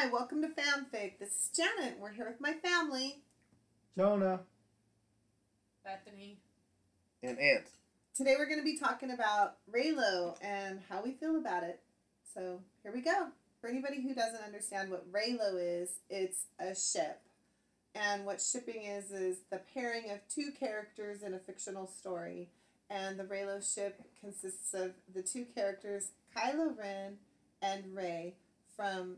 Hi, welcome to Fanfic. This is Janet. We're here with my family. Jonah. Bethany. And Ant. Today we're going to be talking about Reylo and how we feel about it. So here we go. For anybody who doesn't understand what Reylo is, it's a ship. And what shipping is the pairing of two characters in a fictional story. And the Reylo ship consists of the two characters, Kylo Ren and Rey, from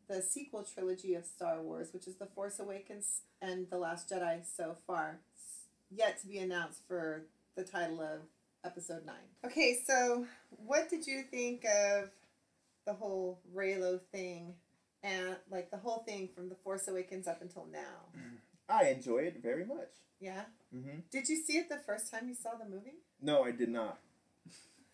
the sequel trilogy of Star Wars, which is The Force Awakens and The Last Jedi so far. It's yet to be announced for the title of Episode 9. Okay, so what did you think of the whole Reylo thing and like the whole thing from The Force Awakens up until now? I enjoy it very much. Yeah? Mm-hmm. Did you see it the first time you saw the movie? No, I did not.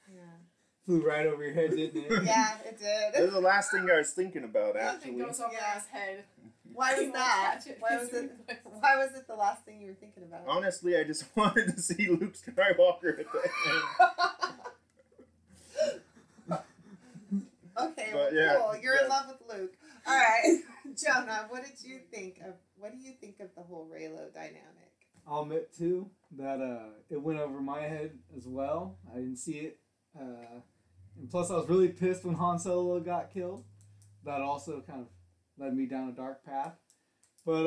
Yeah. Flew right over your head, didn't it? Yeah, it did. That was the last thing I was thinking about, actually. Nothing goes over his head. Why was He won't that? catch it. Why was it? Why was it the last thing you were thinking about? Honestly, I just wanted to see Luke Skywalker at the end. Okay, But, well, yeah, cool. You're in yeah. love with Luke. All right, Jonah, what do you think of the whole Reylo dynamic? I'll admit too that it went over my head as well. I didn't see it, and plus I was really pissed when Han Solo got killed. That also kind of led me down a dark path. But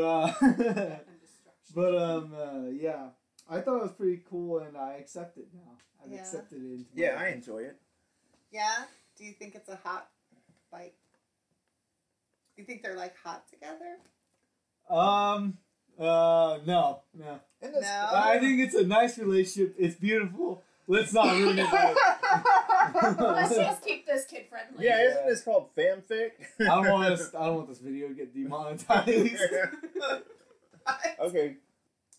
yeah, I thought it was pretty cool, and I accept it now. I've accepted it. Into my Yeah, life. I enjoy it. Yeah? Do you think it's a hot, like, do you think they're, like, hot together? No. And that's, No. I think it's a nice relationship. It's beautiful. Let's not ruin it. Let's just keep this kid friendly. Yeah, isn't this called fanfic? I don't want this video to get demonetized. Okay.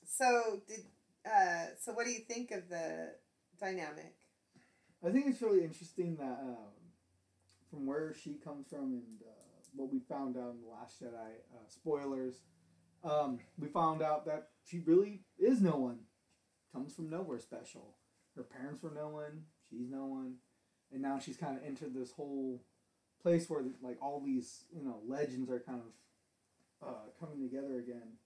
So what do you think of the dynamic? I think it's really interesting that from where she comes from and what we found out in The Last Jedi, spoilers, we found out that she really is no one. Comes from nowhere special. Her parents were no one. She's no one. And now she's kind of entered this whole place where like all these, legends are kind of coming together again.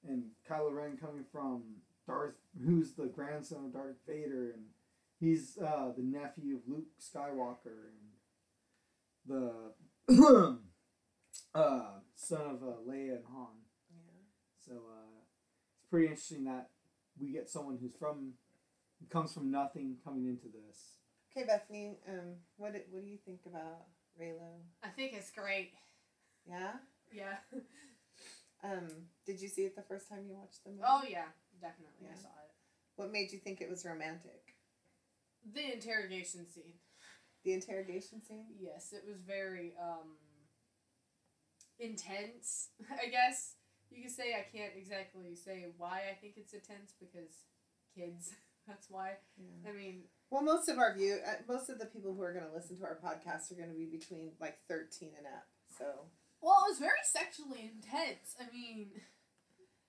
And Kylo Ren coming from Darth, who's the grandson of Darth Vader, and he's the nephew of Luke Skywalker, and the son of Leia and Han. Yeah. So it's pretty interesting that we get someone who comes from nothing coming into this. Okay, Bethany, what do you think about Reylo? I think it's great. Yeah? Yeah. Did you see it the first time you watched the movie? Oh, yeah. Definitely. Yeah. I saw it. What made you think it was romantic? The interrogation scene. The interrogation scene? Yes, it was very, intense, I guess. You could say I can't exactly say why I think it's intense because kids, that's why. Yeah. I mean... Well, most of the people who are going to listen to our podcast are going to be between, like, 13 and up, so... Well, it was very sexually intense. I mean...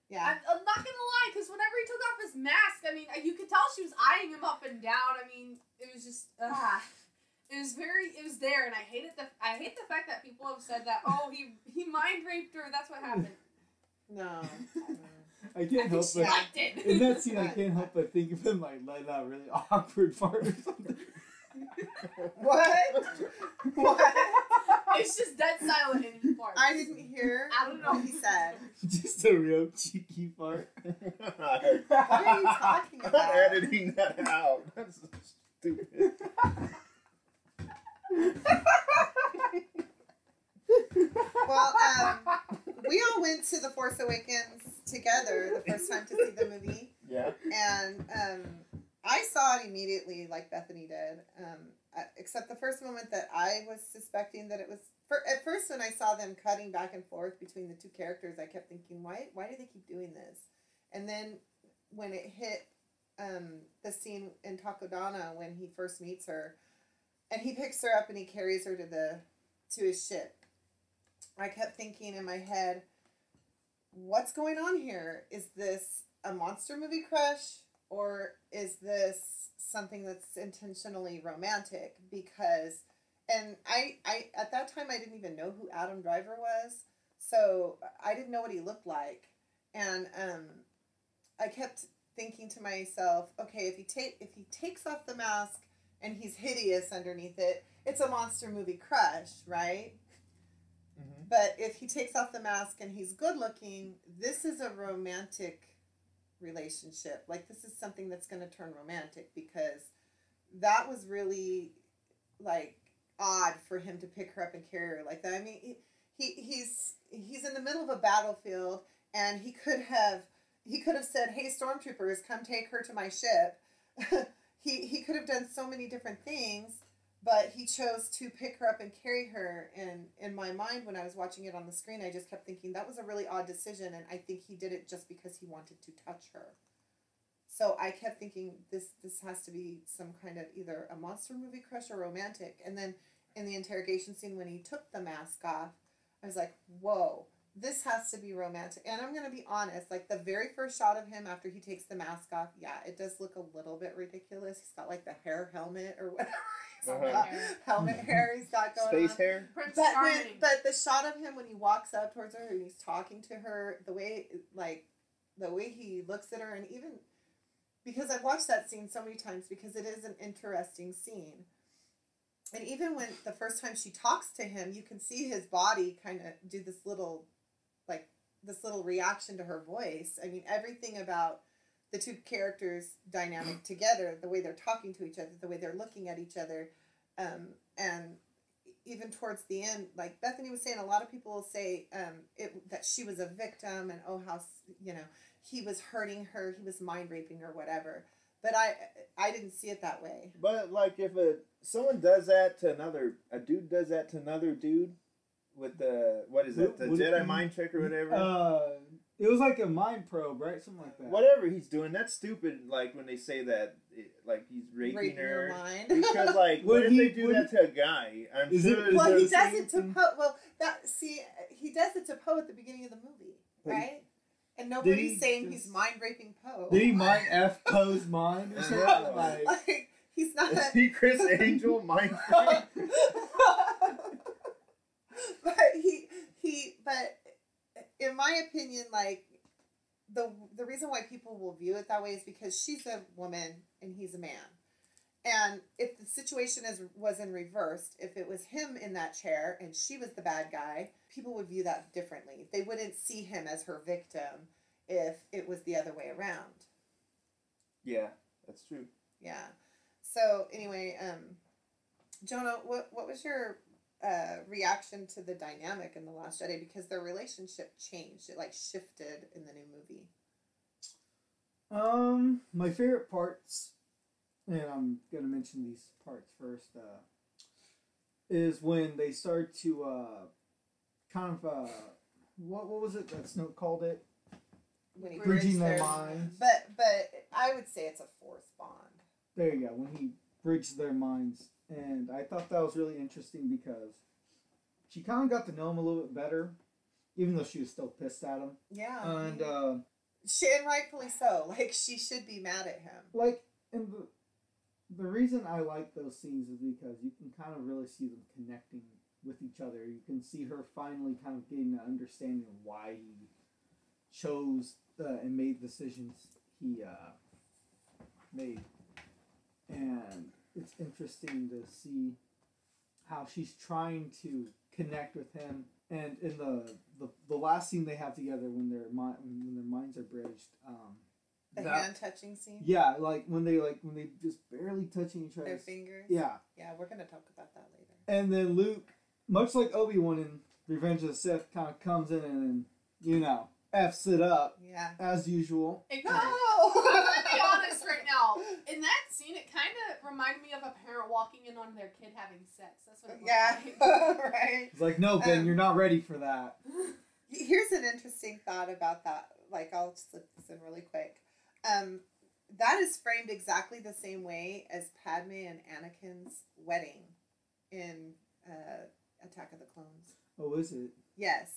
Yeah. I'm not gonna lie, because whenever he took off his mask, I mean, you could tell she was eyeing him up and down. I mean, it was just... It was there, and I hate the fact that people have said that, oh, he mind raped her, that's what happened. No. I can't help she but liked it. in that scene. I can't help but think of him like letting out a really awkward fart or something. What? What? It's just dead silent in his part. I didn't hear I don't know. what he said. Just a real cheeky fart. What are you talking I'm about? editing that out. That's stupid. Well, we all went to The Force Awakens together the first time to see the movie. Yeah. And I saw it immediately, like Bethany did. Except the first moment that I was suspecting that it was... At first, when I saw them cutting back and forth between the two characters, I kept thinking, why do they keep doing this? And then when it hit the scene in Takodana when he first meets her, and he picks her up and he carries her to his ship, I kept thinking in my head, what's going on here? Is this a monster movie crush, or is this something that's intentionally romantic? Because and I at that time I didn't even know who Adam Driver was, so I didn't know what he looked like, and I kept thinking to myself, okay, if he takes off the mask and he's hideous underneath it, it's a monster movie crush, right? Mm-hmm. But if he takes off the mask and he's good looking, this is a romantic relationship. Like, this is something that's going to turn romantic, because that was really, like, odd for him to pick her up and carry her like that. I mean, he's in the middle of a battlefield, and he could have said, "Hey, stormtroopers, come take her to my ship." he could have done so many different things, but he chose to pick her up and carry her. And in my mind, when I was watching it on the screen, I just kept thinking that was a really odd decision, and I think he did it just because he wanted to touch her. So I kept thinking this has to be some kind of either a monster movie crush or romantic. And then in the interrogation scene when he took the mask off, I was like, whoa, this has to be romantic. And I'm going to be honest, like, the very first shot of him after he takes the mask off, yeah, it does look a little bit ridiculous. He's got, like, the hair helmet or whatever. Helmet hair he's got going Space on. hair. Prince But Charming. but the shot of him when he walks up towards her and he's talking to her, the way he looks at her, and even because I've watched that scene so many times because it is an interesting scene. And even when the first time she talks to him, you can see his body kind of do this little reaction to her voice. I mean, everything about the two characters' dynamic together, the way they're talking to each other, the way they're looking at each other, and even towards the end, like Bethany was saying, a lot of people will say that she was a victim, and oh, how, he was hurting her, he was mind raping or whatever. But I didn't see it that way. But like, if someone does that to a dude does that to another dude with the the Jedi mind trick or whatever. It was like a mind probe, right? Something like that. Whatever he's doing, that's stupid. Like when they say that, like he's raping her. Your mind. Because like, what if they do that to a guy? I'm sure. Well, he does it to Poe. Well, he does it to Poe at the beginning of the movie, right? And nobody's saying he's mind raping Poe. Did he mind F Poe's mind or something? Like, he's not. Is he Chris Angel mind freak? But but in my opinion, like, the reason why people will view it that way is because she's a woman and he's a man. And if the situation was in reversed, if it was him in that chair and she was the bad guy, people would view that differently. They wouldn't see him as her victim if it was the other way around. Yeah, that's true. Yeah. So anyway, Jonah, what was your reaction to the dynamic in The Last Jedi? Because their relationship changed. It like shifted in the new movie. My favorite parts, and I'm gonna mention these parts first, is when they start to kind of what was it that Snoke called it? When he Bridging bridged their minds. But I would say it's a fourth bond. There you go. When he bridged their minds, and I thought that was really interesting because she kind of got to know him a little bit better, even though she was still pissed at him. Yeah. And and rightfully so. Like, she should be mad at him. like, and the reason I like those scenes is because you can kind of really see them connecting with each other. You can see her finally kind of getting an understanding of why he chose and made decisions he made. And it's interesting to see how she's trying to connect with him. And in the last scene they have together when their minds are bridged, The hand touching scene. yeah, like when they just barely touching each other. Their fingers. Yeah. Yeah, we're gonna talk about that later. And then Luke, much like Obi-Wan in Revenge of the Sith, kind of comes in and F's it up Yeah. as usual. I'm No. gonna be honest right now. In that scene, it kind of reminded me of a parent walking in on their kid having sex. That's what it looked Yeah. like. Right. It's like, no, Ben, you're not ready for that. Here's an interesting thought about that. Like, I'll slip this in really quick. That is framed exactly the same way as Padme and Anakin's wedding in Attack of the Clones. Oh, is it? Yes.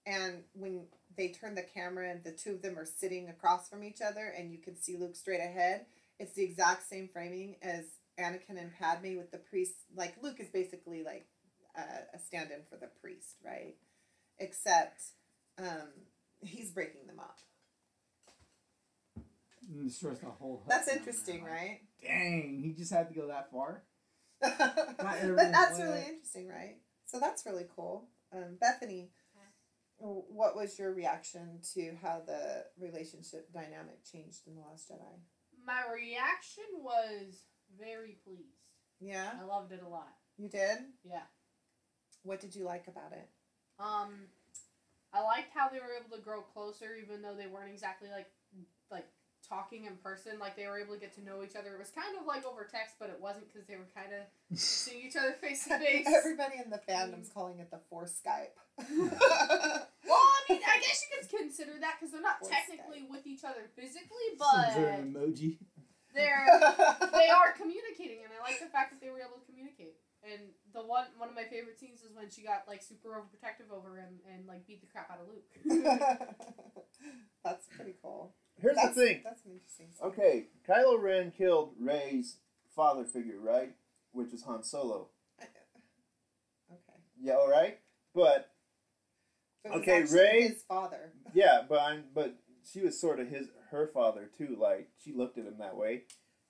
And when they turn the camera and the two of them are sitting across from each other and you can see Luke straight ahead, it's the exact same framing as Anakin and Padme with the priest. Like Luke is basically like a stand-in for the priest, right? Except he's breaking them up. And destroys the whole hut. That's interesting, right? Dang, he just had to go that far. But that's really interesting, right? So that's really cool. Bethany, what was your reaction to how the relationship dynamic changed in The Last Jedi? My reaction was very pleased. Yeah? I loved it a lot. You did? Yeah. What did you like about it? I liked how they were able to grow closer, even though they weren't exactly like talking in person. Like they were able to get to know each other. It was kind of like over text, but it wasn't because they were kind of seeing each other face to face. Everybody in the fandom's calling it the Force Skype. Well, I mean, I guess you could consider that because they're not Force technically Skype. with each other physically, Is there but an emoji? they are communicating, and I like the fact that they were able to communicate. And the one of my favorite scenes is when she got like super overprotective over him and like beat the crap out of Luke. That's pretty cool. Here's the thing. That's an interesting scene. Okay, Kylo Ren killed Rey's father figure, right? Which is Han Solo. Okay. Yeah, all right. But It was okay, actually Rey. his father. Yeah, but she was sort of her father too. Like she looked at him that way.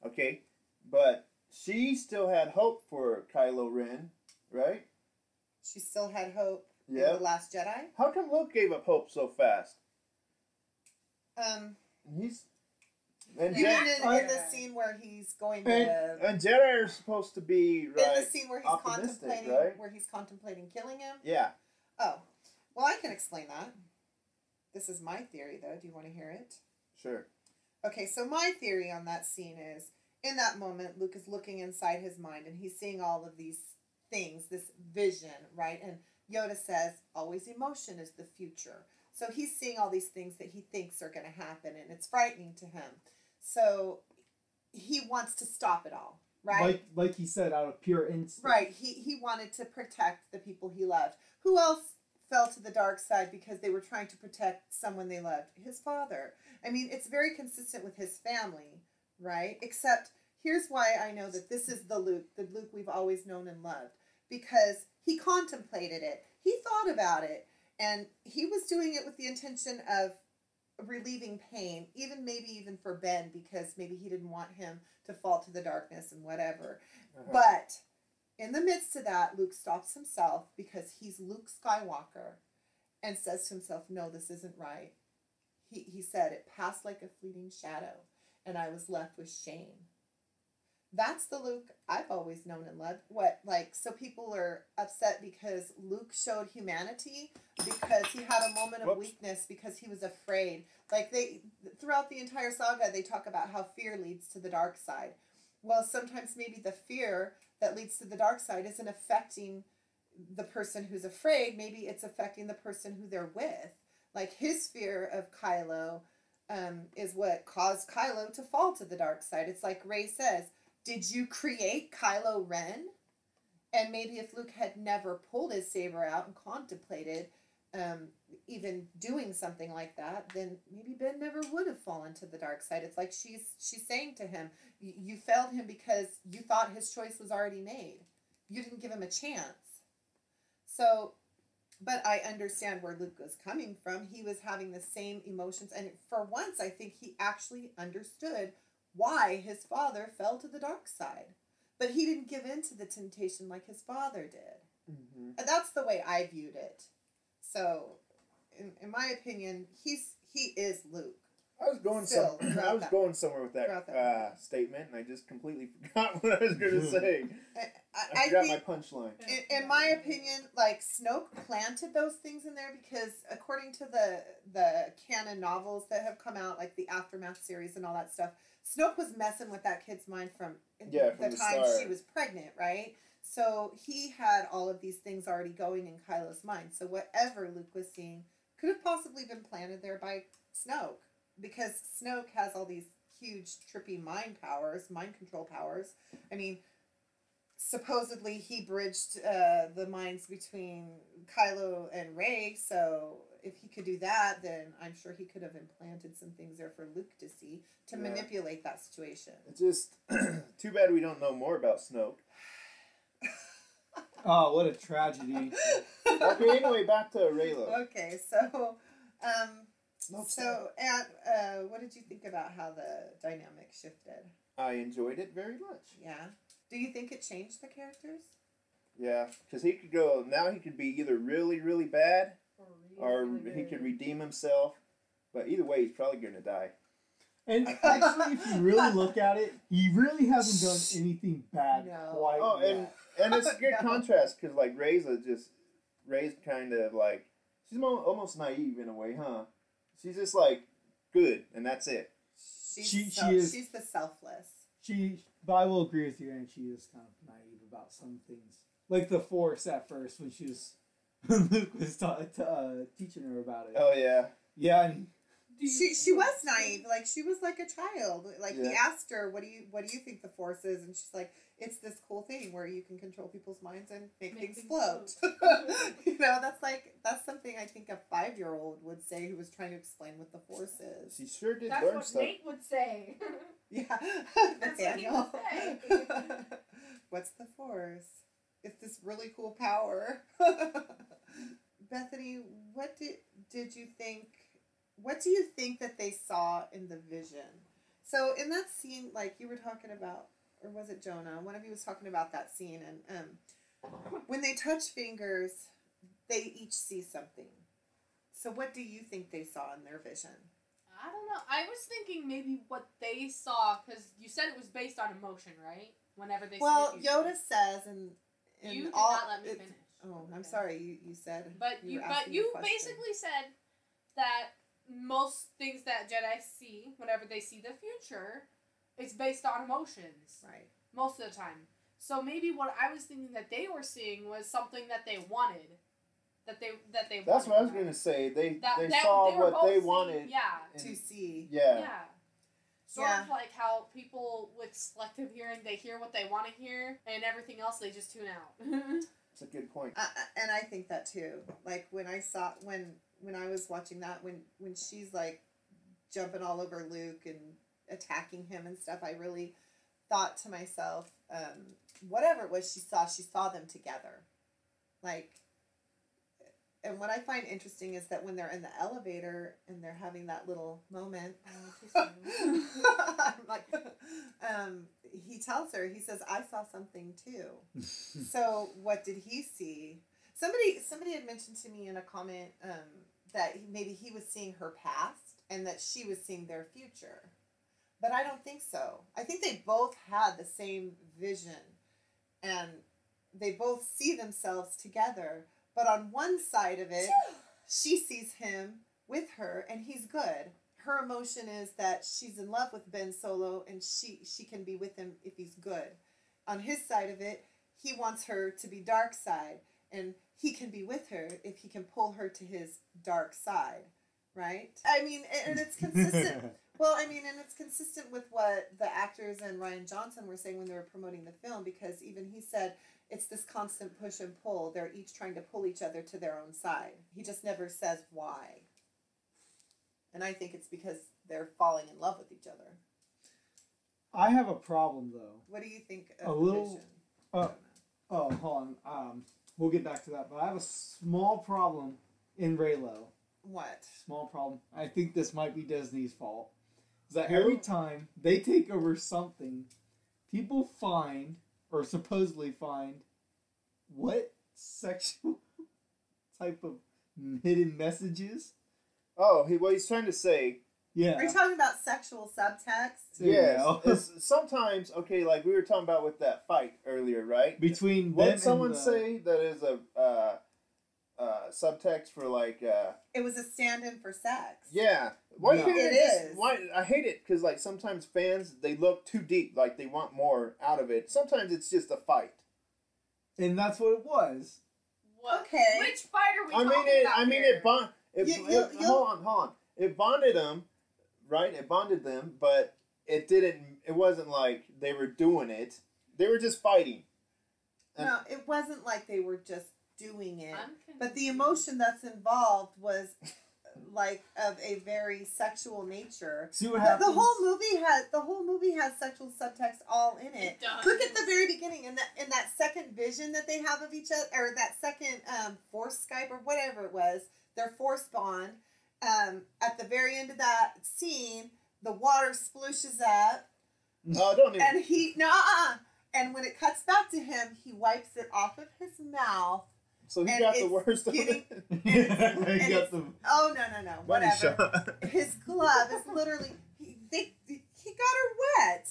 Okay, but she still had hope for Kylo Ren, right? She still had hope in Yeah. The Last Jedi. How come Luke gave up hope so fast? He's and Even Jedi, in the scene where he's going to and Jedi are supposed to be in the right. scene where he's optimistic, contemplating right? Killing him. Yeah. Oh, well, I can explain that. This is my theory, though. Do you want to hear it? Sure. Okay, so my theory on that scene is, in that moment, Luke is looking inside his mind, and he's seeing all of these things, this vision, right? And Yoda says, always emotion is the future. So he's seeing all these things that he thinks are going to happen, and it's frightening to him. So he wants to stop it all, right? Like he said, out of pure instinct. Right. He wanted to protect the people he loved. Who else fell to the dark side because they were trying to protect someone they loved? His father. I mean, it's very consistent with his family, right? Except here's why I know that this is the Luke we've always known and loved. Because he contemplated it. He thought about it. And he was doing it with the intention of relieving pain, maybe even for Ben, because maybe he didn't want him to fall to the darkness and whatever. Uh-huh. But in the midst of that, Luke stops himself because he's Luke Skywalker and says to himself, no, this isn't right. He said, it passed like a fleeting shadow, and I was left with shame. That's the Luke I've always known and loved. So people are upset because Luke showed humanity because he had a moment of weakness because he was afraid. Throughout the entire saga, they talk about how fear leads to the dark side. Well, sometimes maybe the fear that leads to the dark side isn't affecting the person who's afraid. Maybe it's affecting the person who they're with. Like his fear of Kylo is what caused Kylo to fall to the dark side. It's like Rey says, did you create Kylo Ren? And maybe if Luke had never pulled his saber out and contemplated even doing something like that, then maybe Ben never would have fallen to the dark side. It's like she's saying to him, you failed him because you thought his choice was already made. You didn't give him a chance. So, but I understand where Luke was coming from. He was having the same emotions. And for once, I think he actually understood why his father fell to the dark side. But he didn't give in to the temptation like his father did. Mm-hmm. And that's the way I viewed it. So, in my opinion, he is Luke. I was going somewhere with that statement, and I just completely forgot what I was going to say. I forgot my punchline. In my opinion, Snoke planted those things in there because according to the canon novels that have come out, like the Aftermath series and all that stuff, Snoke was messing with that kid's mind from the time start. she was pregnant, right? So he had all of these things already going in Kylo's mind. So whatever Luke was seeing could have possibly been planted there by Snoke. Because Snoke has all these huge, trippy mind control powers. I mean, supposedly he bridged the minds between Kylo and Rey, so if he could do that, then I'm sure he could have implanted some things there for Luke to see to Yeah. manipulate that situation. It's just too bad we don't know more about Snoke. Oh, what a tragedy. Okay, anyway, back to Raylo. Okay, so No, and what did you think about how the dynamic shifted? I enjoyed it very much. Yeah. Do you think it changed the characters? Yeah, because he could go, now he could be either really, really bad or he could redeem himself. But either way, he's probably going to die. And actually, if you really look at it, he really hasn't done anything bad No. quite Oh, yet. and it's a good No. contrast because, like, Ray's kind of like, she's almost naive in a way, huh? She's just like, good, and that's it. She is- She's the selfless. But I will agree with you, and she is kind of naive about some things. Like the Force at first, when she was, Luke was teaching her about it. Oh, yeah. Yeah, and She was naive, like she was like a child. Like he Yeah. asked her, "What do you think the Force is?" And she's like, "It's this cool thing where you can control people's minds and make things float." That's something I think a 5-year-old would say who was trying to explain what the Force is. She sure did That's learn what stuff. Nate would say. Yeah, That's what he Nathaniel. would say. What's the Force? It's this really cool power. Bethany, what did you think? What do you think that they saw in the vision? So in that scene, like you were talking about, or was it Jonah? One of you was talking about that scene, and when they touch fingers, they each see something. So what do you think they saw in their vision? I don't know. I was thinking maybe what they saw, because you said it was based on emotion, right? Whenever they Well, see the future. Yoda says, and You did all, not let me it's- finish. Oh, I'm Okay. sorry. You said. But were you asking a question. basically said that most things that Jedi see, whenever they see the future, it's based on emotions. Right. Most of the time. So maybe what I was thinking that they were seeing was something that they wanted. That they That's wanted, what I was right? going to say. They That saw they were what both they seeing- wanted. Yeah. and- To see. Yeah. Yeah. Sort Yeah. of like how people with selective hearing, they hear what they want to hear, and everything else they just tune out. It's a good point. And I think that too. Like when I saw when I was watching that when she's like jumping all over Luke and attacking him and stuff, I really thought to myself, whatever it was she saw them together. Like, and what I find interesting is that when they're in the elevator and they're having that little moment, I'm like, he tells her, he says, "I saw something too." So what did he see? Somebody had mentioned to me in a comment that maybe he was seeing her past and that she was seeing their future. But I don't think so. I think they both had the same vision and they both see themselves together. But on one side of it, she sees him with her and he's good. Her emotion is that she's in love with Ben Solo and she can be with him if he's good. On his side of it, he wants her to be dark side and he can be with her if he can pull her to his dark side, right? I mean, and it's consistent. Well, I mean, and it's consistent with what the actors and Ryan Johnson were saying when they were promoting the film, because even he said it's this constant push and pull. They're each trying to pull each other to their own side. He just never says why. And I think it's because they're falling in love with each other. I have a problem though. What do you think A of the little- vision? Oh, hold on. We'll get back to that, but I have a small problem in Raylo. What? Small problem. I think this might be Disney's fault. Is that every time they take over something, people find, or supposedly find, what sexual type of hidden messages? Oh, what he's trying to say. Yeah. Are you talking about sexual subtext? There you Yes. go. It's sometimes, okay, like we were talking about with that fight earlier, right? Between What them did someone and the, say that is a subtext for like It was a stand-in for sex. yeah, why No. can't It they just, is. why I hate it because like sometimes fans they look too deep, like they want more out of it. Sometimes it's just a fight. and that's what it was. What? Okay. Which fight are we I mean talking it. about I mean here? it. You'll- Hold on. It bonded them, right? It bonded them, but it didn't. It wasn't like they were doing it. They were just fighting. No, it wasn't like they were just doing it. I'm But the confused. emotion that's involved was like of a very sexual nature. See what The happens? whole movie has sexual subtext all in it. It does. Look at the very beginning in that second vision that they have of each other, or that second force Skype or whatever it was, their force bond. At the very end of that scene, the water splooshes up, No, don't even. and and when it cuts back to him, he wipes it off of his mouth. So he and got the it's worst of getting- it. You and got the Oh no, Money whatever. shot. His glove is literally he got her wet.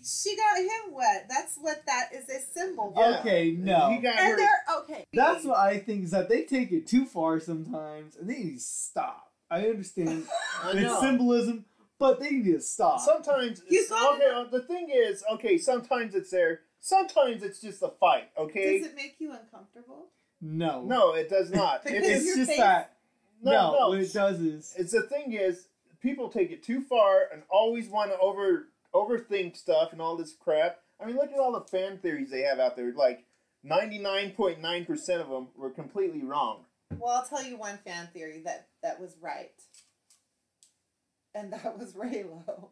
She got him wet. That's what that is a symbol. for. Yeah. Okay, no. He got And her. they're okay. That's what I think is that they take it too far sometimes, and they need to stop. I understand I it's know. symbolism, but they need to stop. Sometimes You it's, gotta okay. The thing is, okay. Sometimes it's there. Sometimes it's just a fight. Okay. Does it make you uncomfortable? No, No, it does not. Because It's your just face- that. no, No, no. what it does is It's the thing is, people take it too far and always want to overthink stuff and all this crap. I mean, look at all the fan theories they have out there. Like 99.9% of them were completely wrong. Well, I'll tell you one fan theory that was right, and that was Raylo.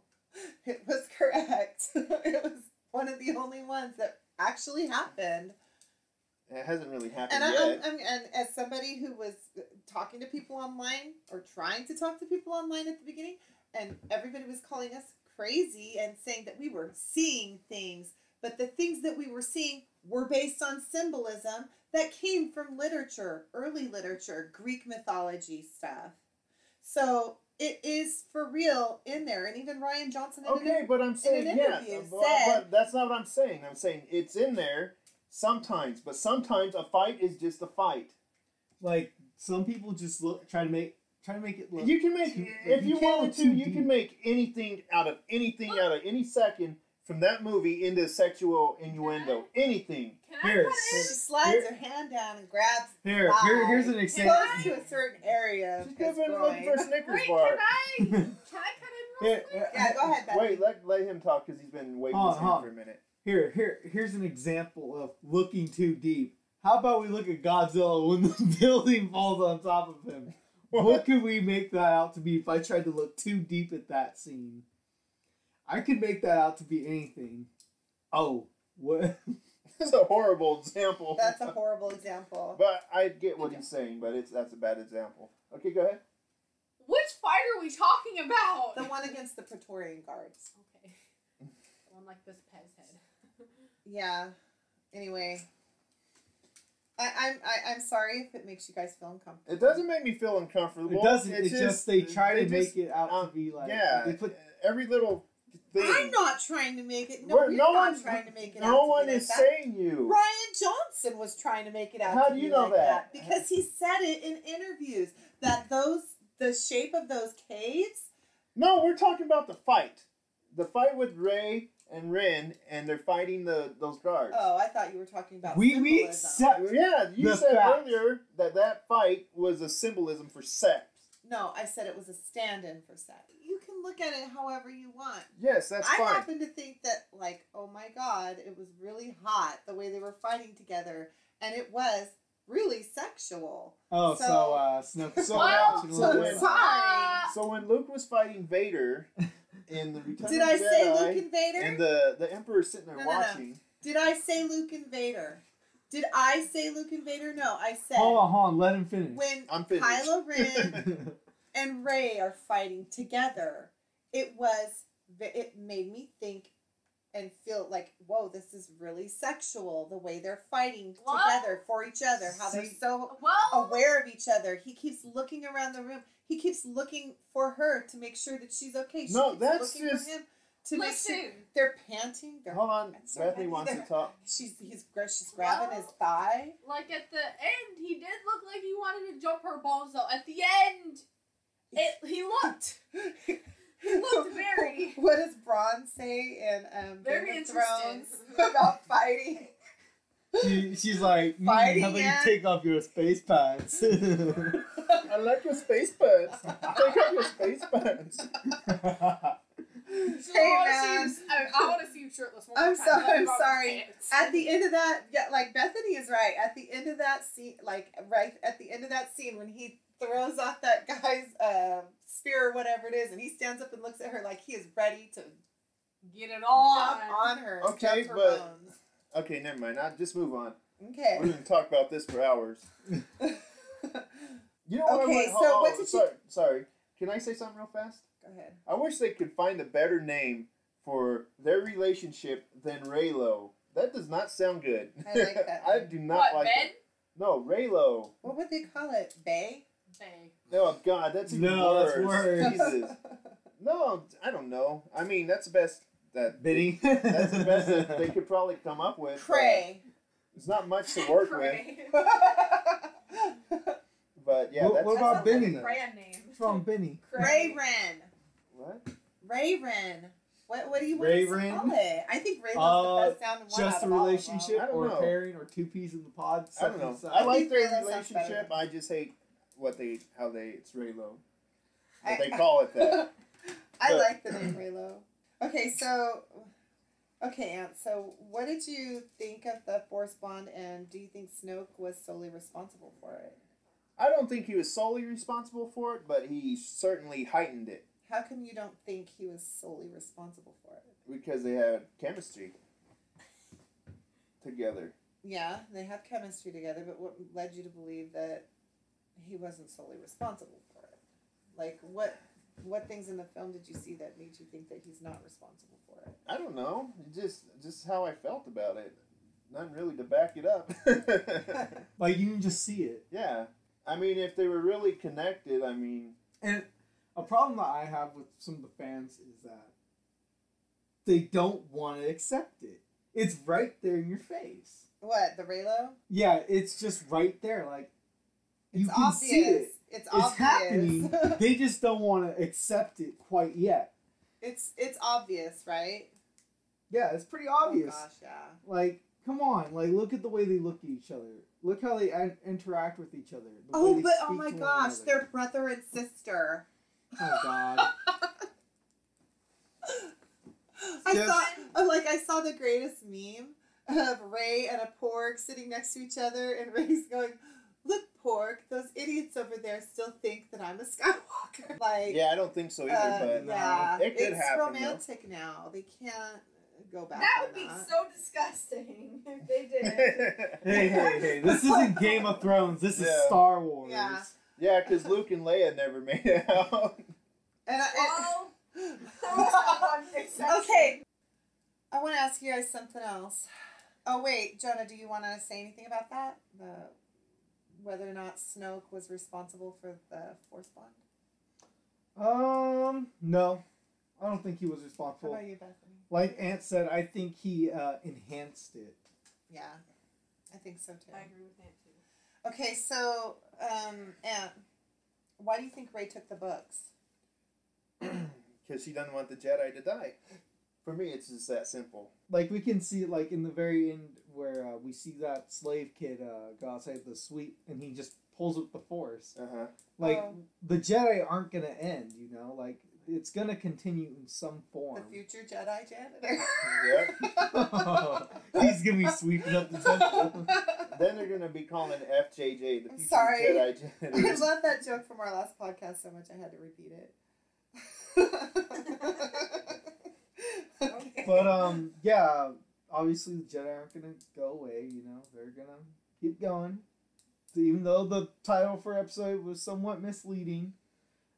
It was correct. It was one of the only ones that actually happened. It hasn't really happened And yet. and as somebody who was talking to people online or trying to talk to people online at the beginning, and everybody was calling us crazy and saying that we were seeing things, but the things that we were seeing were based on symbolism that came from literature, early literature, Greek mythology stuff. So it is for real in there, and even Ryan Johnson. Okay, but I'm saying, an yeah, interview but said- that's not what I'm saying. I'm saying it's in there sometimes, but sometimes a fight is just a fight. like some people just try to make it look. You can make, too- if you can't wanted look to, too you deep. can make anything out of any second from that movie into sexual innuendo. Anything. Can I Here, cut She in? slides Here- her hand down and grabs. Here's an Close example. to a certain area. She of could have his been looking for a groin. Snickers Wait, bar. can I cut in real Here, quick? Yeah, go ahead, Beth. Wait, let him talk because he's been waiting Hold on, his hold hand on. for a minute. Here's an example of looking too deep. How about we look at Godzilla when the building falls on top of him? What could we make that out to be if I tried to look too deep at that scene? I could make that out to be anything. Oh, what? That's a horrible example. That's a horrible example. But I get what he's saying, but that's a bad example. Okay, go ahead. Which fight are we talking about? The one against the Praetorian Guards. Okay. The one like this Pez head. Yeah. Anyway, I'm sorry if it makes you guys feel uncomfortable. It doesn't make me feel uncomfortable. It doesn't. It's It's just they try to they make it out to be like Yeah, they put. every little thing. I'm not trying to make it. No, We're- we're no not one- trying to make it. out No to one be is like that. saying you. Ryan Johnson was trying to make it out. How to do you be know like that? Because he said it in interviews that the shape of those caves. No, we're talking about the fight. The fight with Ray and Ren, and they're fighting those guards. Oh, I thought you were talking about We symbolism. accept. Yeah, you The said fact. earlier that fight was a symbolism for sex. No, I said it was a stand-in for sex. You can look at it however you want. Yes, that's I fine. happen to think that, like, oh my god, it was really hot the way they were fighting together, and it was really sexual. Oh, So- Snoke. So- watching a so little when- bit. Sorry. So when Luke was fighting Vader in the Return Did of I the say Jedi, Luke and Vader? and the Emperor's sitting there No, no, no. watching. Did I say Luke and Vader? Did I say Luke and Vader? No, I said Hold on, let him finish. when I'm finished. Kylo Ren and Rey are fighting together, it made me think and feel like, whoa, this is really sexual, the way they're fighting What? together for each other, how they're See- so Well, aware of each other. He keeps looking around the room. He keeps looking for her to make sure that she's okay. She No, keeps that's looking just- for him to make sure listen. they're panting. They're, Hold on, I'm sorry, Bethany wants to they're- talk. she's grabbing his thigh. Like at the end, he did look like he wanted to jump her bones though. At the end, he looked. He looked very. What does Braun say in Very Game of interesting. Thrones about fighting? She's like, Fighting how about you yet? take off your space pads? I like your space pants. Take off your space pants. So Hey, I man. want to see you shirtless. One I'm more time. sorry, Let I'm go of his sorry. pants. At the end of that, yeah, like Bethany is right. At the end of that scene, like right at the end of that scene, when he throws off that guy's spear or whatever it is, and he stands up and looks at her like he is ready to Get it on. jump on her, Okay, jump her but- bones. Okay, never mind. I'll just move on. Okay. We're gonna talk about this for hours. You know what? Okay, I so what did you- Sorry. Can I say something real fast? Go ahead. I wish they could find a better name for their relationship than Raylo. That does not sound good. I like that I name. do not What, like Ben? it. No, Raylo. What would they call it? Bay? Bang. Oh God, that's even No, that's worse. worse. Jesus. No, I don't know. I mean, that's the best that Benny. That's the best that they could probably come up with. Cray. It's not much to work with, Cray. but yeah, What- that's what about That sounds Benny? like a brand name. What's wrong, Benny? Ray Wren. What? Ray Wren. What do you want Ray us to Wren? call it? I think Raylo's the best sounding one Just out a of all of them. relationship I don't or know. a pairing or two peas in the pod. I don't know. something I like think their Raylo sounds better. relationship. I just hate how it's Raylo. I- But they call it that. I But- like the name Raylo. Okay, Aunt. So, what did you think of the Force Bond, and do you think Snoke was solely responsible for it? I don't think he was solely responsible for it, but he certainly heightened it How come you don't think he was solely responsible for it? because they had chemistry together. Yeah, they have chemistry together, but what led you to believe that he wasn't solely responsible for it? Like, what things in the film did you see that made you think that he's not responsible for it? I don't know. Just how I felt about it. Nothing really to back it up. Like, you can just see it. Yeah. I mean, if they were really connected, I mean, And a problem that I have with some of the fans is that they don't want to accept it. It's right there in your face. What, the Raylo? Yeah, it's just right there. Like, you It's can obvious. see it. It's It's obvious. happening. They just don't want to accept it quite yet. it's obvious, right? Yeah, it's pretty obvious. Oh gosh, yeah. Like, come on. Like, look at the way they look at each other. Look how they interact with each other. the way Oh, they but oh speak my to one gosh, another. they're brother and sister. Oh, God. I saw the greatest meme of Ray and a Porg sitting next to each other, and Ray's going, "Look, Porg, those idiots over there still think that I'm a Skywalker." Like, yeah, I don't think so either, but yeah, it could it's happen. romantic now. They can't go back. That on would be that. so disgusting if they did. though. Hey. This isn't Game of Thrones. This is Yeah. Star Wars. Yeah. Yeah, because Luke and Leia never made it out. And Well, there was one exception. okay, I want to ask you guys something else. Oh wait, Jonah, do you want to say anything about that? Whether or not Snoke was responsible for the Force Bond? No. I don't think he was How responsible. about you, Bethany? Like Ant said, I think he enhanced it. Yeah, I think so too. I agree with that too. Okay, so Aunt, why do you think Ray took the books? Because she doesn't want the Jedi to die. For me, it's just that simple. Like, we can see, like, in the very end where we see that slave kid go outside the suite and he just pulls with the Force. Uh-huh. Like, Oh. the Jedi aren't going to end, you know? Like, it's going to continue in some form. The future Jedi janitor. Yeah. He's going to be sweeping up the temple. Then they're going to be calling FJJ the I'm future sorry. Jedi I Jedi. love that joke from our last podcast so much I had to repeat it. Okay. But, yeah, obviously the Jedi aren't going to go away, you know? They're going to keep going. So even though the title for episode was somewhat misleading,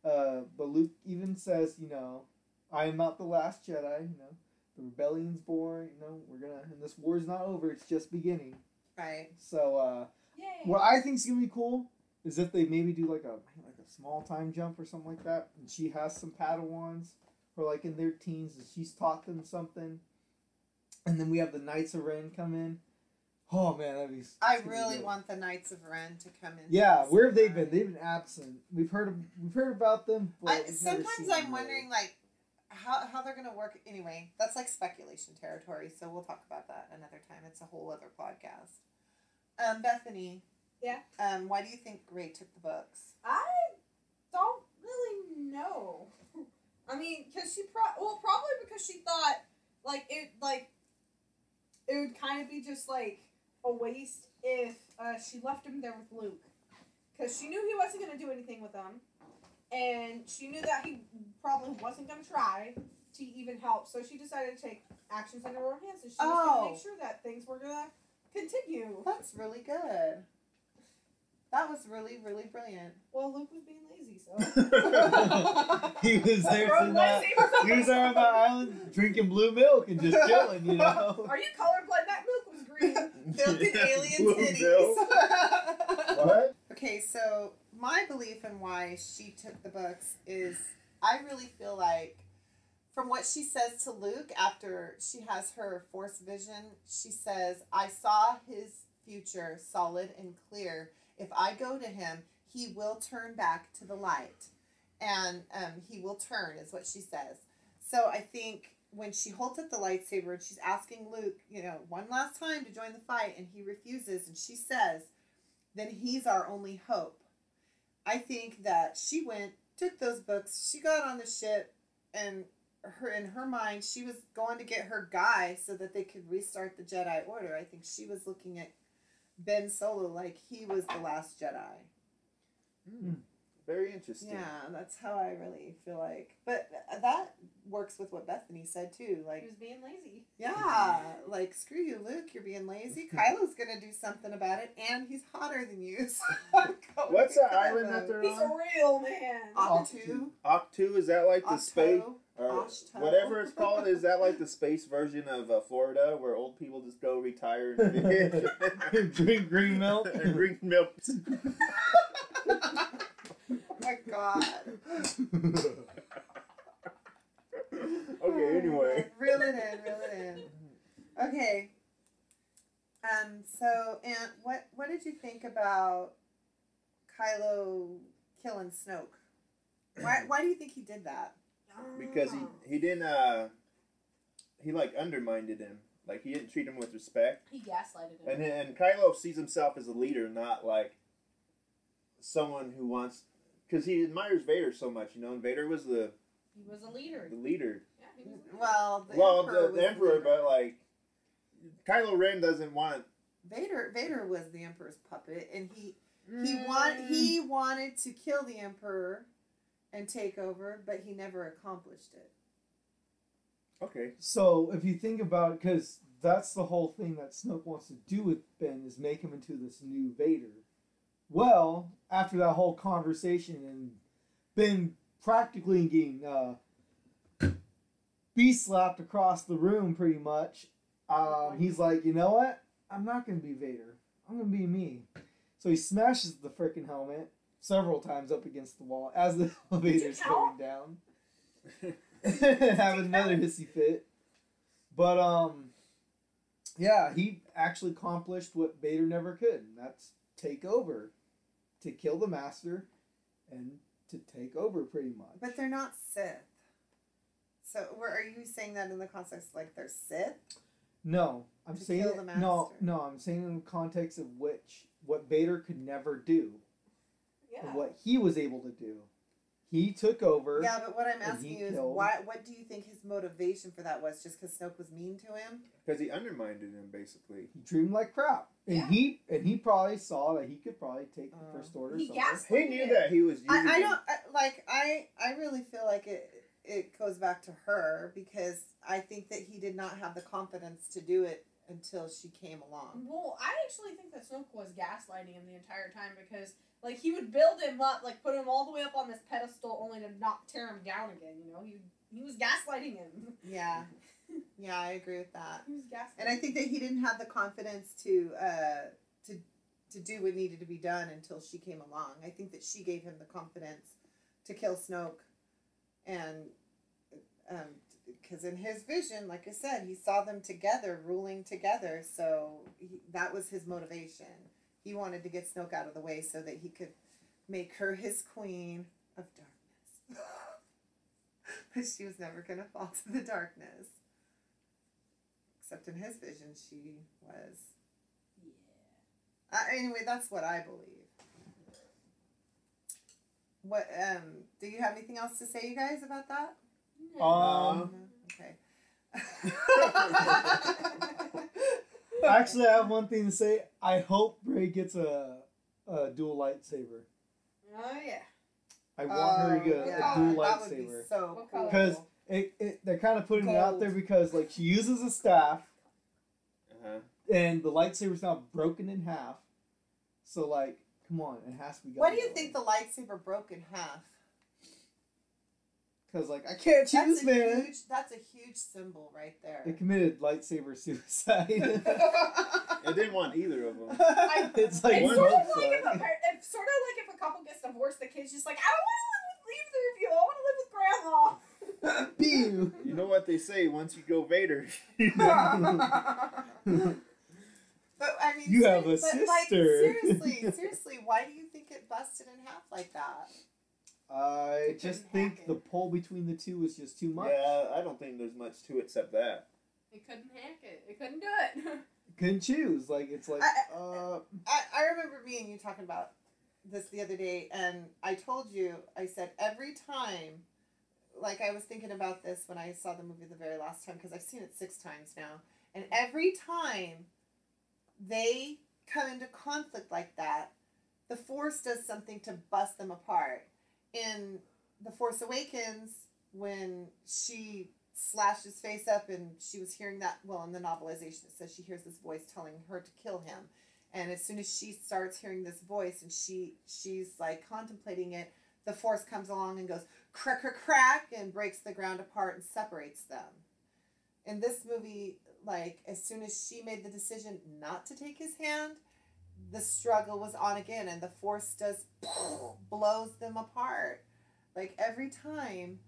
but Luke even says, you know, I am not the last Jedi, you know? The rebellion's born, you know, and this war's not over, it's just beginning. Right. So, Yay. what I think's gonna be cool is if they maybe do like a small time jump or something like that, and she has some Padawans who are like in their teens and she's taught them something, and then we have the Knights of Ren come in. Oh man, that'd be. I it's gonna be really good. want the Knights of Ren to come in. Yeah, where have they been? They've been absent. We've heard about them, but we've never Sometimes seen I'm them wondering like how they're gonna work. Anyway, that's like speculation territory, so we'll talk about that another time. It's a whole other podcast. Bethany. Yeah? Why do you think Ray took the books? I don't really know. I mean, because probably because she thought, it would kind of be just like a waste if she left him there with Luke, because she knew he wasn't gonna do anything with him, and she knew that he probably wasn't gonna try to even help. So she decided to take actions in her own hands, and she was gonna make sure that things were gonna continue. That's really good. That was really, really brilliant. Well, Luke was being lazy, so. He was there for that. He was there on the island drinking blue milk and just chilling, you know. Are you colorblind? That milk was green. Milk and alien Blue titties. What? Okay, so my belief in why she took the books is I really feel like from what she says to Luke after she has her Force vision, she says, I saw his future solid and clear. If I go to him, he will turn back to the light. And he will turn, is what she says. So I think when she holds up the lightsaber and she's asking Luke, one last time to join the fight, and he refuses, and she says, then he's our only hope. I think that she went, took those books, she got on the ship, and in her mind, she was going to get her guy so that they could restart the Jedi Order. I think she was looking at Ben Solo like he was the last Jedi. Very interesting. Yeah, that's how I really feel like. But that works with what Bethany said too. He Like, was being lazy. yeah, like screw you, Luke. You're being lazy. Kylo's gonna do something about it, and he's hotter than you. So What's that island that they're He's a on? real man. Octu. Octu, is that like the space, Octo. or Octo. whatever it's called? Is that like the space version of Florida, where old people just go retire and Drink green milk. and drink milk? Oh my God. Okay, anyway. Reel it in. Okay. So, and what did you think about Kylo killing Snoke? Why do you think he did that? Because he didn't he like undermined him. Like he didn't treat him with respect. He gaslighted him. And Kylo sees himself as a leader, not like someone who wants, because he admires Vader so much, and Vader was the He was a leader. leader. Yeah, he was a leader. Well, the Emperor, was but like Kylo Ren doesn't want. Vader was the Emperor's puppet, and he wanted to kill the Emperor and take over, but he never accomplished it. Okay. So if you think about it, because that's the whole thing that Snoke wants to do with Ben, is make him into this new Vader. Well, after that whole conversation and Ben practically getting beast-slapped across the room pretty much, he's like, you know what? I'm not going to be Vader. I'm going to be me. So he smashes the frickin' helmet several times up against the wall as the elevator's going down. Having another hissy fit. But, yeah, he actually accomplished what Vader never could, and that's take over. To kill the Master and to take over, pretty much. But they're not Sith. So, are you saying that in the context like they're Sith? No, I'm To saying kill the Master. no. I'm saying in the context of what Vader could never do, Yeah. and what he was able to do. He took over. Yeah, but what I'm and asking he you is killed. what do you think his motivation for that was? Just because Snoke was mean to him? Because he undermined him, basically. He treated him like crap, and Yeah. he probably saw that he could probably take the First Order. He somewhere. gaslit- He knew that he was using I him. don't I really feel like it goes back to her, because I think that he did not have the confidence to do it until she came along. Well, I actually think that Snoke was gaslighting him the entire time, because like he would build him up, like put him all the way up on this pedestal, only to not tear him down again. He was gaslighting him. Yeah. Yeah, I agree with that. He was gaslighting. And I think that he didn't have the confidence to do what needed to be done until she came along. I think that she gave him the confidence to kill Snoke, and because in his vision, like I said, he saw them together, ruling together. So that was his motivation. He wanted to get Snoke out of the way so that he could make her his queen of darkness. But she was never going to fall to the darkness. Except in his vision, she was. Yeah. Anyway, that's what I believe. What do you have anything else to say, you guys, about that? Um, Okay. Actually, I have one thing to say. I hope Rey gets a dual lightsaber. Oh yeah. I want her to get yeah, a dual that would be lightsaber. so What cool. color? Because they're kind of putting it out Gold. there because like she uses a staff Uh-huh. and the lightsaber's now broken in half. So like, come on, it has to be. What do you think the lightsaber broke in half? Because like I can't choose, man. That's a huge symbol right there. They committed lightsaber suicide. I didn't want either of them. It's like It's one sort of hope like so. it's sort of like if a couple gets divorced, the kid's just like, I don't want to live with either of you. I want to live with grandma. Pew. You know what they say? Once you go Vader. But I mean, You have a but, like, sister. seriously, why do you think it busted in half like that? I just couldn't think hack it. the pull between the two was just too much. Yeah, I don't think there's much to it except that. It couldn't hack it. It couldn't do it. Couldn't choose. Like it's like I remember me and you talking about this the other day, and I told you, I said every time, like I was thinking about this when I saw the movie the very last time, because I've seen it 6 times now, and every time they come into conflict like that, the Force does something to bust them apart. In The Force Awakens, when she slashed his face up and she was hearing that, well, in the novelization it says she hears this voice telling her to kill him, and as soon as she starts hearing this voice and she's like contemplating it, the Force comes along and goes crack crack crack and breaks the ground apart and separates them. In this movie, like as soon as she made the decision not to take his hand, the struggle was on again, and the Force does blows them apart. Like every time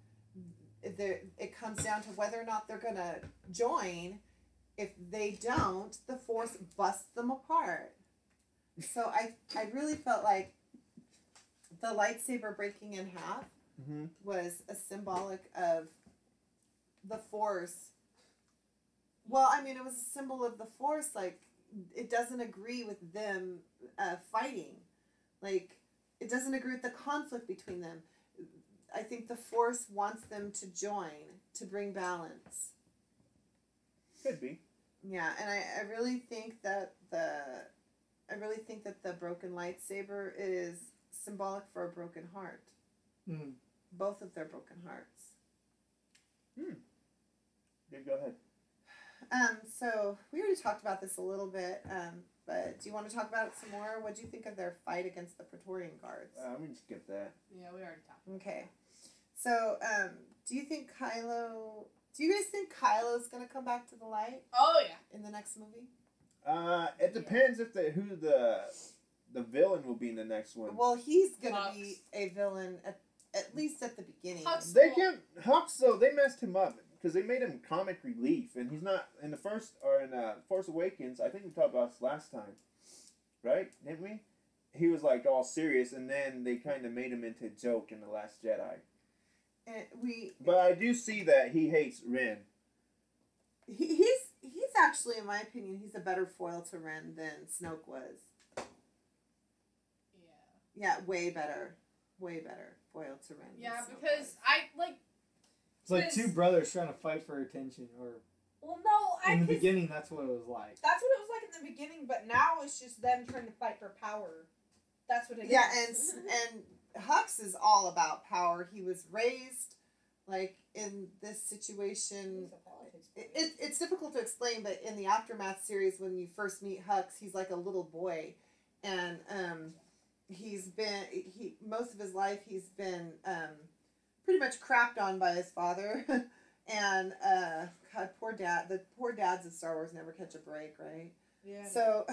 it comes down to whether or not they're gonna join. If they don't, the Force busts them apart. So I really felt like the lightsaber breaking in half Mm-hmm. was a symbolic of the Force. Well, I mean, it was a symbol of the Force. Like, it doesn't agree with them fighting. Like, it doesn't agree with the conflict between them. I think the Force wants them to join, to bring balance. Could be. Yeah, and I really think that the broken lightsaber is symbolic for a broken heart. mm. Both of their broken hearts. Yeah, go ahead. So we already talked about this a little bit, but do you want to talk about it some more? What do you think of their fight against the Praetorian Guards? I'm gonna skip that. Yeah, we already talked. Okay. So, do you guys think Kylo's gonna come back to the light Oh yeah. in the next movie? It depends if who the villain will be in the next one. Well, he's gonna Hux. be a villain at least at the beginning. Hux. They can't Hux though. They messed him up because they made him comic relief, and he's not in the first or in Force Awakens. I think we talked about this last time, right? Didn't we? He was like all serious, and then they kind of made him into a joke in the Last Jedi. And But I do see that he hates Ren. he's actually, in my opinion, he's a better foil to Ren than Snoke was. Yeah. Yeah, way better foil to Ren. than Yeah, Snoke because was. I like. It's like two brothers trying to fight for attention. Or Well, no, in the beginning, that's what it was like. That's what it was like in the beginning, but now it's just them trying to fight for power. That's what it Yeah, is. and Hux is all about power. He was raised like in this situation. It's difficult to explain, but in the Aftermath series, when you first meet Hux, he's like a little boy, and most of his life he's been pretty much crapped on by his father, and God, poor dad. The poor dads of Star Wars never catch a break, right? Yeah. So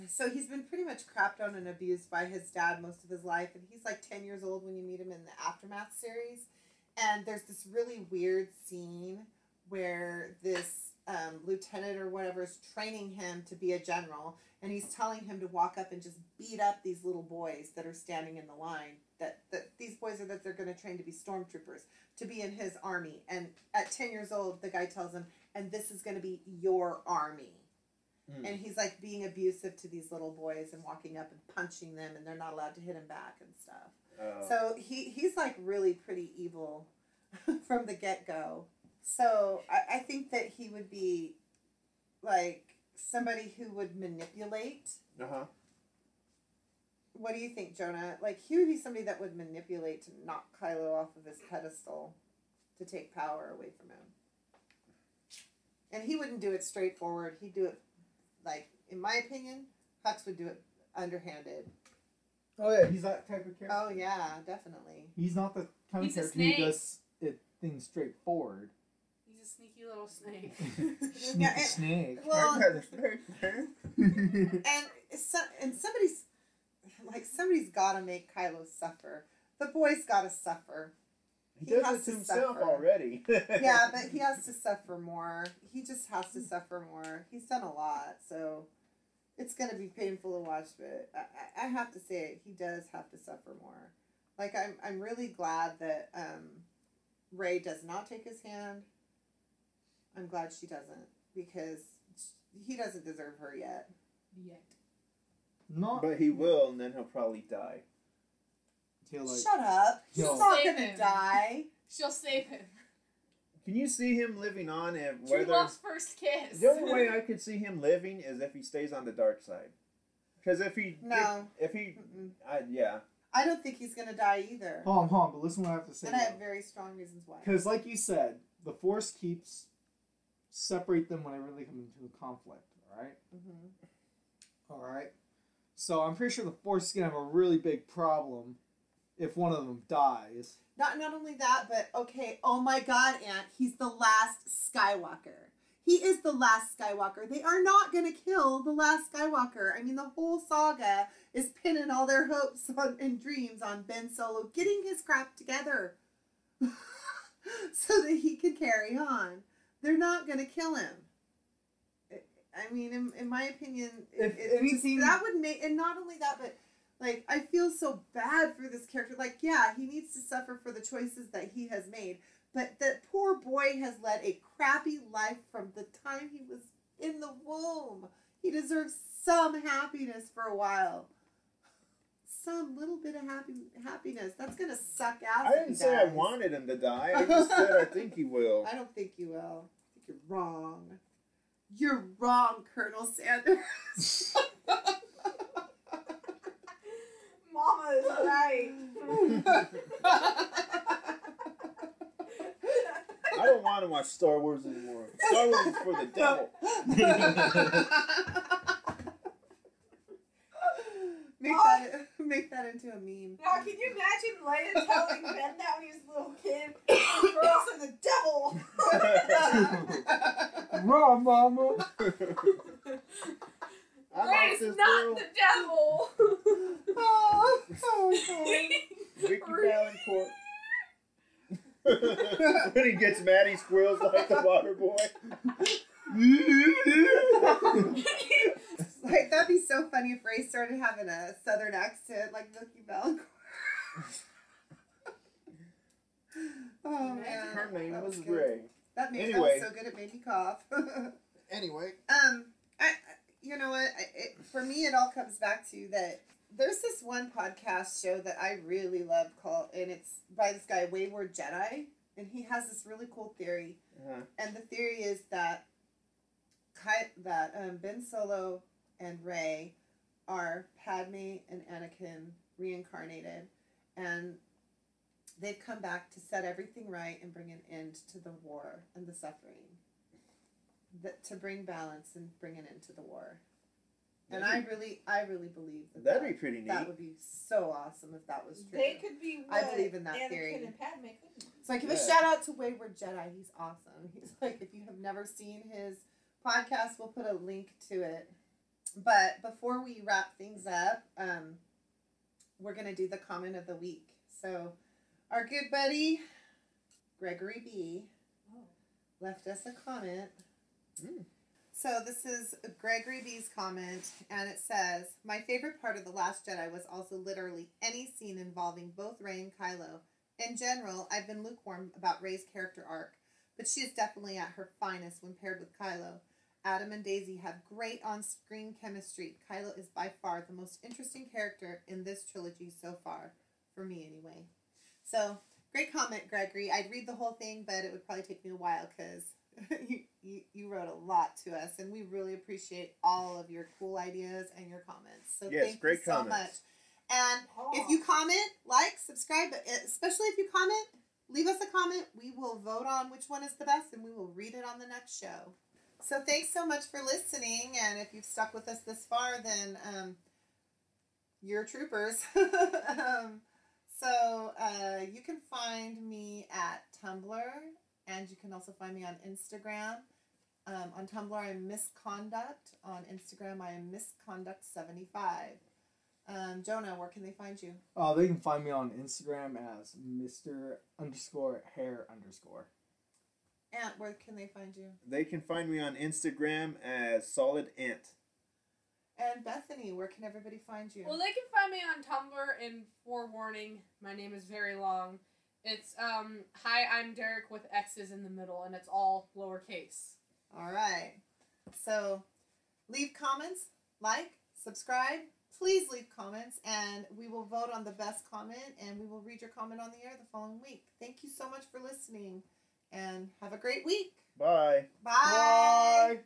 so he's been pretty much crapped on and abused by his dad most of his life, and he's like 10 years old when you meet him in the Aftermath series. And there's this really weird scene where this lieutenant or whatever is training him to be a general, and he's telling him to walk up and just beat up these little boys that are standing in the line. That these boys are that they're going to train to be stormtroopers, to be in his army. And at 10 years old, the guy tells him, and this is going to be your army. And he's like being abusive to these little boys and walking up and punching them, and they're not allowed to hit him back and stuff. So he's like really pretty evil. from the get-go. So I think that he would be like somebody who would manipulate. Uh-huh. What do you think, Jonah? Like, he would be somebody that would manipulate to knock Kylo off of his pedestal to take power away from him. And he wouldn't do it straightforward. He'd do it, like, in my opinion, Hux would do it underhanded. Oh yeah, he's that type of character. Oh, yeah, definitely. He's not the kind He's a of character who snake. does things straightforward. He's a sneaky little snake. Sneaky Yeah, and- snake. Well, Yeah, and somebody's got to make Kylo suffer. The boy's got to suffer. He He does has it to to himself suffer. already. Yeah, but he has to suffer more. He just has to suffer more. He's done a lot, so it's going to be painful to watch, but I have to say it. He does have to suffer more. Like, I'm really glad that Rey does not take his hand. I'm glad she doesn't, because he doesn't deserve her yet. Yet. not. But he will, and then he'll probably die. He'll, like, Shut up. He's Yo. not Save going to him. die. She'll save him. Can you see him living on if True whether love's first kiss. the only way I could see him living is if he stays on the dark side. Because if he No. if he Mm-mm. yeah. I don't think he's going to die either. hold on, but listen what I have to say. And I have very strong reasons why. Because, like you said, the Force keeps separate them whenever they come into a conflict. All right. Mm-hmm. All right. So I'm pretty sure the Force is gonna have a really big problem if one of them dies. Not only that, but okay, oh my god, Aunt, he's the last Skywalker. He is the last Skywalker. They are not going to kill the last Skywalker. I mean, the whole saga is pinning all their hopes and dreams on Ben Solo getting his crap together so that he can carry on. They're not going to kill him. I mean, in my opinion, If anything- that would make, and not only that, but like, I feel so bad for this character. Like, yeah, he needs to suffer for the choices that he has made. But that poor boy has led a crappy life from the time he was in the womb. He deserves some happiness for a while. Some little bit of happiness. That's going to suck ass. I if didn't he say I dies. wanted him to die. I just said I think he will. I don't think you will. I think you're wrong. You're wrong, Colonel Sanders. Mama is right. I don't want to watch Star Wars anymore. Star Wars is for the devil. Make that into a meme. Now, can you imagine Leia telling Ben that when he was a little kid, girls are the devil? Raw, mama. I like Rey's this not girl. the devil. Oh, God. Vicky Valancourt. When he gets mad, he squeals like the water boy. Like, that'd be so funny if Ray started having a southern accent like Vicky Valancourt. Oh, man. Her name that was good. Ray. That made Anyway. that was so good it made me cough. Anyway. You know what? For me, it all comes back to that. There's this one podcast show that I really love and it's by this guy Wayward Jedi, and he has this really cool theory. Uh-huh. And the theory is that Ben Solo and Rey are Padme and Anakin reincarnated, and they've come back to set everything right and bring an end to the war and the suffering. To bring balance and bring an end to the war. And I really believe That'd be pretty neat. that would be so awesome if that was true. They could be I what believe in that Anakin theory. and Padme couldn't be. So I give Yeah. a shout out to Wayward Jedi. He's awesome. He's like, if you have never seen his podcast, we'll put a link to it. But before we wrap things up, we're going to do the comment of the week. So our good buddy, Gregory B, left us a comment. Mm. So this is Gregory B's comment, and it says, "My favorite part of The Last Jedi was also literally any scene involving both Rey and Kylo. In general, I've been lukewarm about Rey's character arc, but she is definitely at her finest when paired with Kylo. Adam and Daisy have great on-screen chemistry. Kylo is by far the most interesting character in this trilogy so far, for me anyway." So Great comment, Gregory. I'd read the whole thing, but it would probably take me a while because you wrote a lot to us, and we really appreciate all of your cool ideas and your comments. So Yes, thank great you so comments. much. And if you comment, like, subscribe, but especially if you comment, leave us a comment. We will vote on which one is the best, and we will read it on the next show. So thanks so much for listening, and if you've stuck with us this far, then you're troopers. So you can find me at Tumblr, and you can also find me on Instagram. On Tumblr, I'm Misconduct. On Instagram, I am Misconduct75. Jonah, where can they find you? They can find me on Instagram as Mr_Hair_. Ant, where can they find you? They can find me on Instagram as Solid Ant. And Bethany, where can everybody find you? Well, they can find me on Tumblr, and forewarning, my name is very long. It's, hi, I'm Derek with X's in the middle, and it's all lowercase. All right. So leave comments, like, subscribe. Please leave comments, and we will vote on the best comment, and we will read your comment on the air the following week. Thank you so much for listening, and have a great week. Bye. Bye. Bye.